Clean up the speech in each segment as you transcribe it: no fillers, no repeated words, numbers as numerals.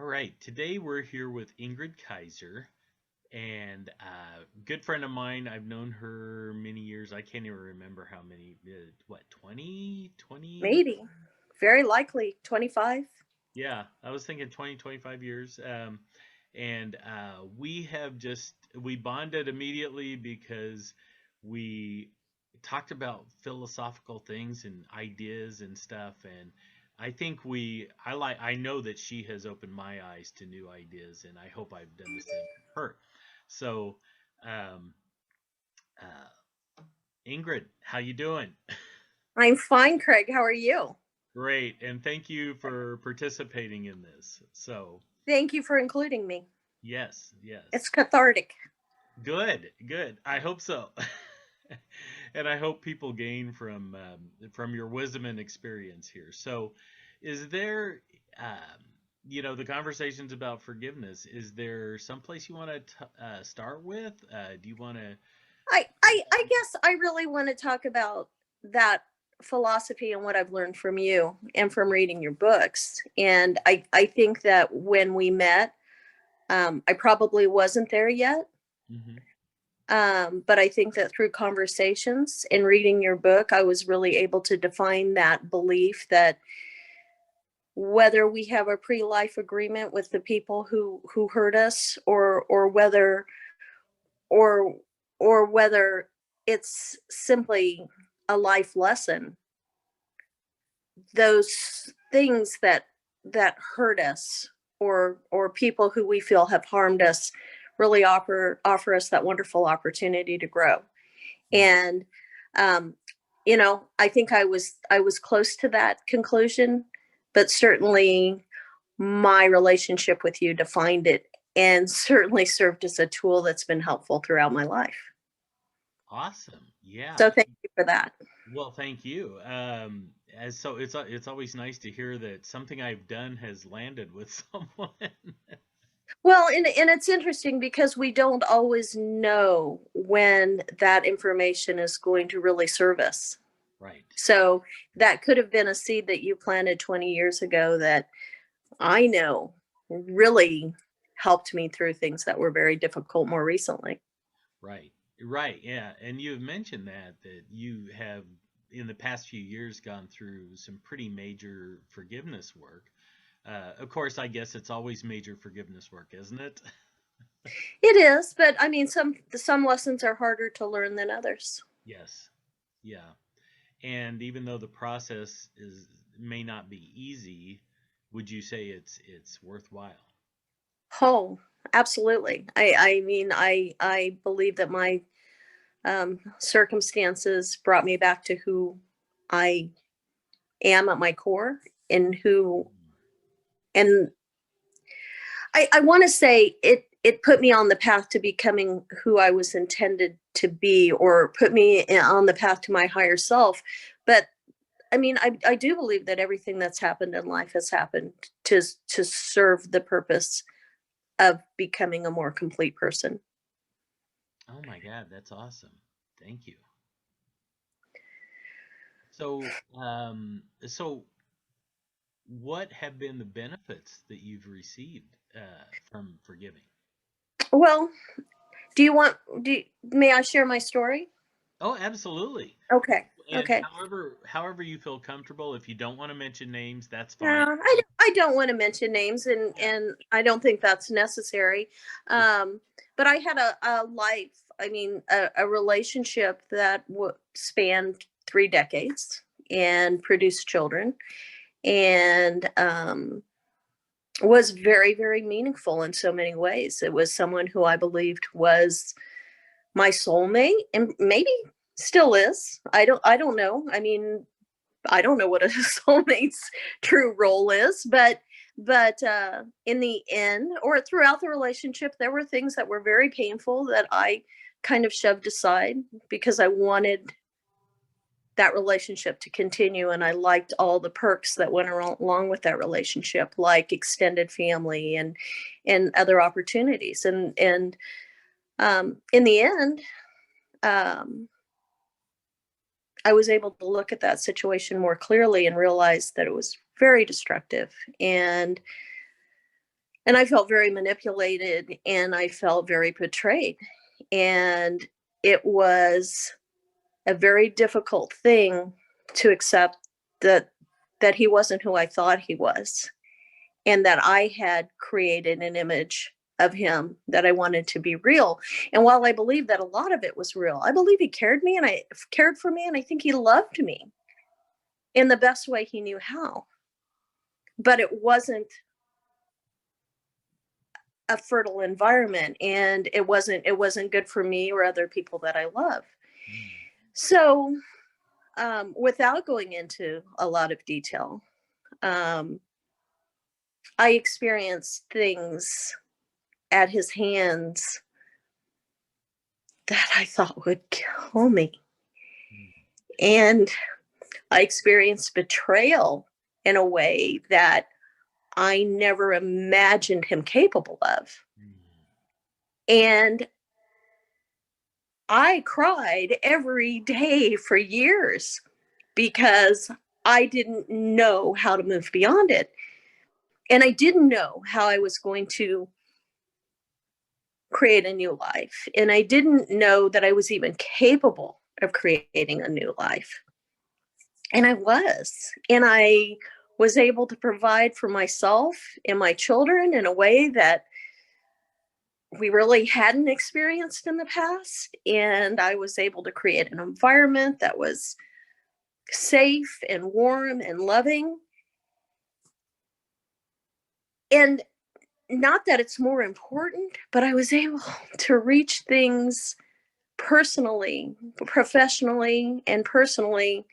All right, today we're here with Ingrid Kaiser, and good friend of mine. I've known her many years. I can't even remember how many. What, 20, 20? Maybe. Very likely 25. Yeah, I was thinking 20, 25 years. And we have we bonded immediately because we talked about philosophical things and ideas and stuff. And I know that she has opened my eyes to new ideas, and I hope I've done the same for her. So, um, uh, Ingrid, how you doing? I'm fine, Craig. How are you? Great, and thank you for participating in this. So, Thank you for including me. yes, yes. It's cathartic. Good, good. I hope so. And I hope people gain from your wisdom and experience here. So, is there, the conversations about forgiveness? Is there someplace you want to start with? Do you want to? I guess I really want to talk about that philosophy and what I've learned from you and from reading your books. And I think that when we met, I probably wasn't there yet. Hmm. But I think that through conversations and reading your book, I was really able to define that belief that whether we have a pre-life agreement with the people who hurt us, or or whether it's simply a life lesson, those things that hurt us, or people who we feel have harmed us, really offer us that wonderful opportunity to grow. And um, I think I was close to that conclusion, but certainly my relationship with you defined it and certainly served as a tool that's been helpful throughout my life. Awesome. Yeah. So thank you for that. Well, thank you. As so, it's always nice to hear that something I've done has landed with someone. Well, and it's interesting because we don't always know when that information is going to really serve us. Right. So Right. that could have been a seed that you planted 20 years ago that I know really helped me through things that were very difficult more recently. Right. Right. Yeah. And you've mentioned that you have in the past few years gone through some pretty major forgiveness work. Of course, I guess it's always major forgiveness work, isn't it? It is, but I mean, some lessons are harder to learn than others. Yes. Yeah. And even though the process is may not be easy, would you say it's worthwhile? Oh, absolutely. I mean, I believe that my circumstances brought me back to who I am at my core, and who Mm. and I want to say it put me on the path to becoming who I was intended to be, or put me on the path to my higher self. But I mean, I do believe that everything that's happened in life has happened to serve the purpose of becoming a more complete person. Oh my God, that's awesome. Thank you. So what have been the benefits that you've received from forgiving? Well, may I share my story? Oh, absolutely. Okay. And Okay. however you feel comfortable. If you don't want to mention names, that's fine. Yeah, I don't want to mention names, Yeah. and I don't think that's necessary. Um, but I had a life, I mean, a relationship that spanned 3 decades and produced children, and was very, very meaningful in so many ways. It was someone who I believed was my soulmate, and maybe still is. I don't know. I mean, I don't know what a soulmate's true role is, but in the end, or throughout the relationship, there were things that were very painful that I kind of shoved aside because I wanted that relationship to continue, and I liked all the perks that went along with that relationship, like extended family and other opportunities. And in the end, um, I was able to look at that situation more clearly and realize that it was very destructive. And And I felt very manipulated and I felt very betrayed. And it was a very difficult thing to accept that he wasn't who I thought he was, and that I had created an image of him that I wanted to be real. And while I believe that a lot of it was real, I believe he cared for me, and I think he loved me in the best way he knew how. But it wasn't a fertile environment, and it wasn't good for me or other people that I love. Mm. So, without going into a lot of detail, um, I experienced things at his hands that I thought would kill me. Mm. And I experienced betrayal in a way that I never imagined him capable of. Mm. And I cried every day for years because I didn't know how to move beyond it. And I didn't know how I was going to create a new life. And I didn't know that I was even capable of creating a new life. And I was. And I was able to provide for myself and my children in a way that we really hadn't experienced in the past. And I was able to create an environment that was safe and warm and loving. And not that it's more important, but I was able to reach things personally, professionally, and personally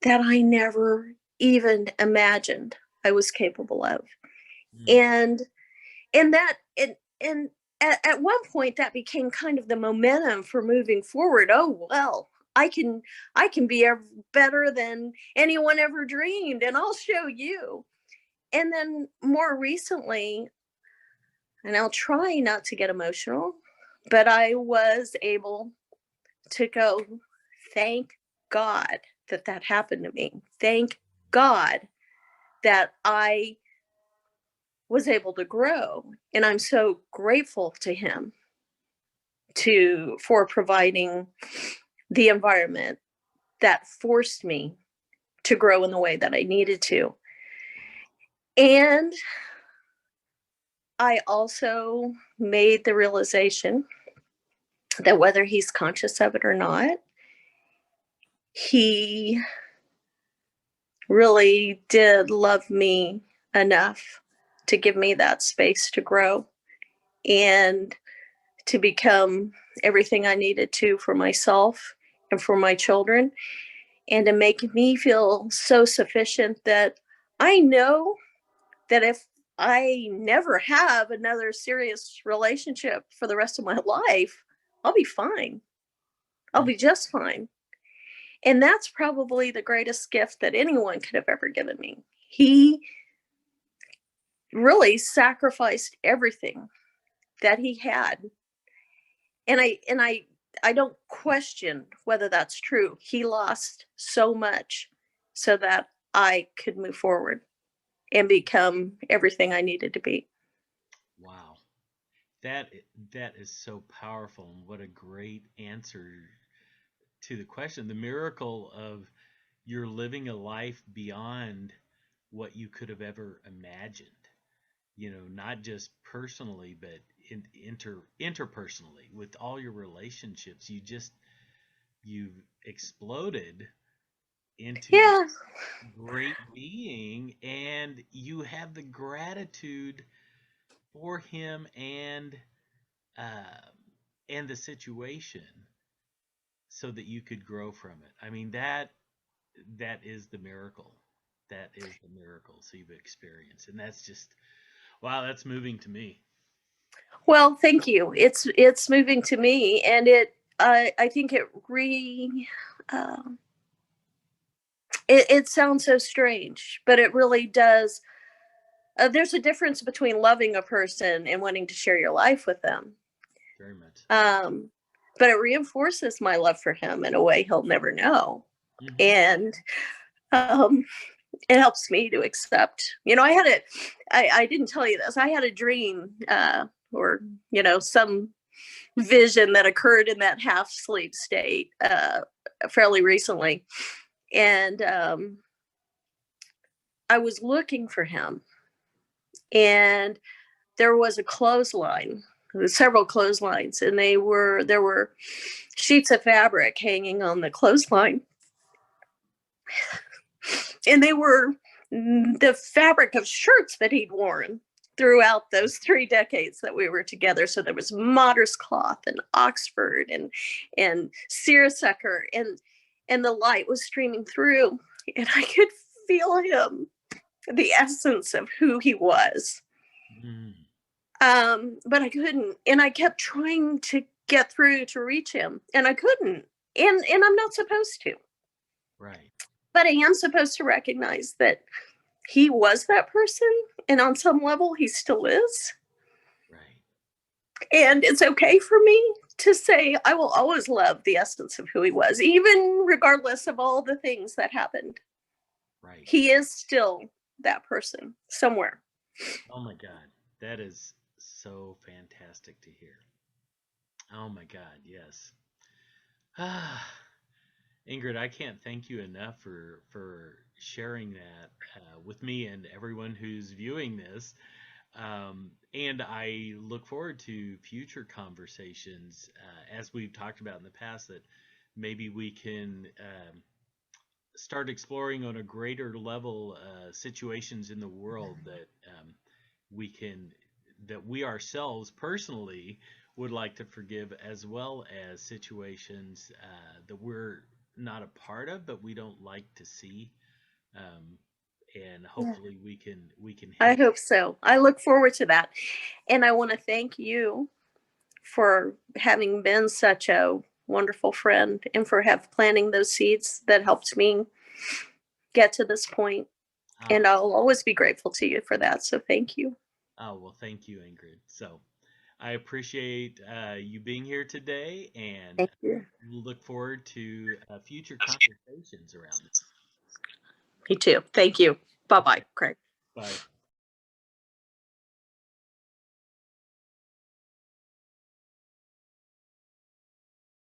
that I never even imagined I was capable of. Mm. And and at one point that became kind of the momentum for moving forward. Oh well, I can be better than anyone ever dreamed, and I'll show you. And then more recently, and I'll try not to get emotional, but I was able to go, thank God that that happened to me. Thank God that I was able to grow. And I'm so grateful to him for providing the environment that forced me to grow in the way that I needed to. Wow. And I also made the realization that whether he's conscious of it or not, he really did love me enough to give me that space to grow and to become everything I needed to for myself and for my children, and to make me feel so sufficient that I know that if I never have another serious relationship for the rest of my life, I'll be fine. I'll Mm. be just fine. And that's probably the greatest gift that anyone could have ever given me. He really sacrificed everything that he had. And I don't question whether that's true. He lost so much so that I could move forward and become everything I needed to be. Wow. That that is so powerful, and what a great answer to the question. The miracle of you're living a life beyond what you could have ever imagined. Not just personally, but interpersonally with all your relationships. You've exploded into this Yeah. great being, and you have the gratitude for him uh, and the situation so that you could grow from it. I mean, that is the miracle. That is the miracles you've experienced, and that's just wow. That's moving to me. Well, thank you. It's moving to me, and I think uh, it sounds so strange, but it really does. There's a difference between loving a person and wanting to share your life with them. Very much. Um, but it reinforces my love for him in a way he'll never know. Hmm. And um, it helps me to accept. I didn't tell you this. I had a dream, or some vision that occurred in that half sleep state fairly recently, and I was looking for him, and there was a clothesline. There were several clotheslines, and there were sheets of fabric hanging on the clothesline, and they were the fabric of shirts that he'd worn throughout those 3 decades that we were together. So there was Modest cloth and Oxford and seersucker, and the light was streaming through, and I could feel him, the essence of who he was. Mm. But I couldn't, and I kept trying to get through to reach him, and I couldn't. And I'm not supposed to. Right. But I am supposed to recognize that he was that person, and on some level he still is. Right. And it's okay for me to say I will always love the essence of who he was, even regardless of all the things that happened. Right. He is still that person somewhere. Oh my God. That is so fantastic to hear. Oh my God, yes. Ah, Ingrid, I can't thank you enough for sharing that with me and everyone who's viewing this. And I look forward to future conversations, as we've talked about in the past, that maybe we can start exploring on a greater level situations in the world that we can that we ourselves personally would like to forgive, as well as situations that we're not a part of but we don't like to see, um, and Yeah. hopefully we can I help. hope so. I look forward to that. And I want to thank you for having been such a wonderful friend, and for have planting those seeds that helped me get to this point. And Oh, I'll always be grateful to you for that. So thank you. oh well, thank you, Ingrid. So I appreciate you being here today, and Thank you. look forward to future conversations around this. Me too. Thank you. Bye Okay, bye, Craig. bye.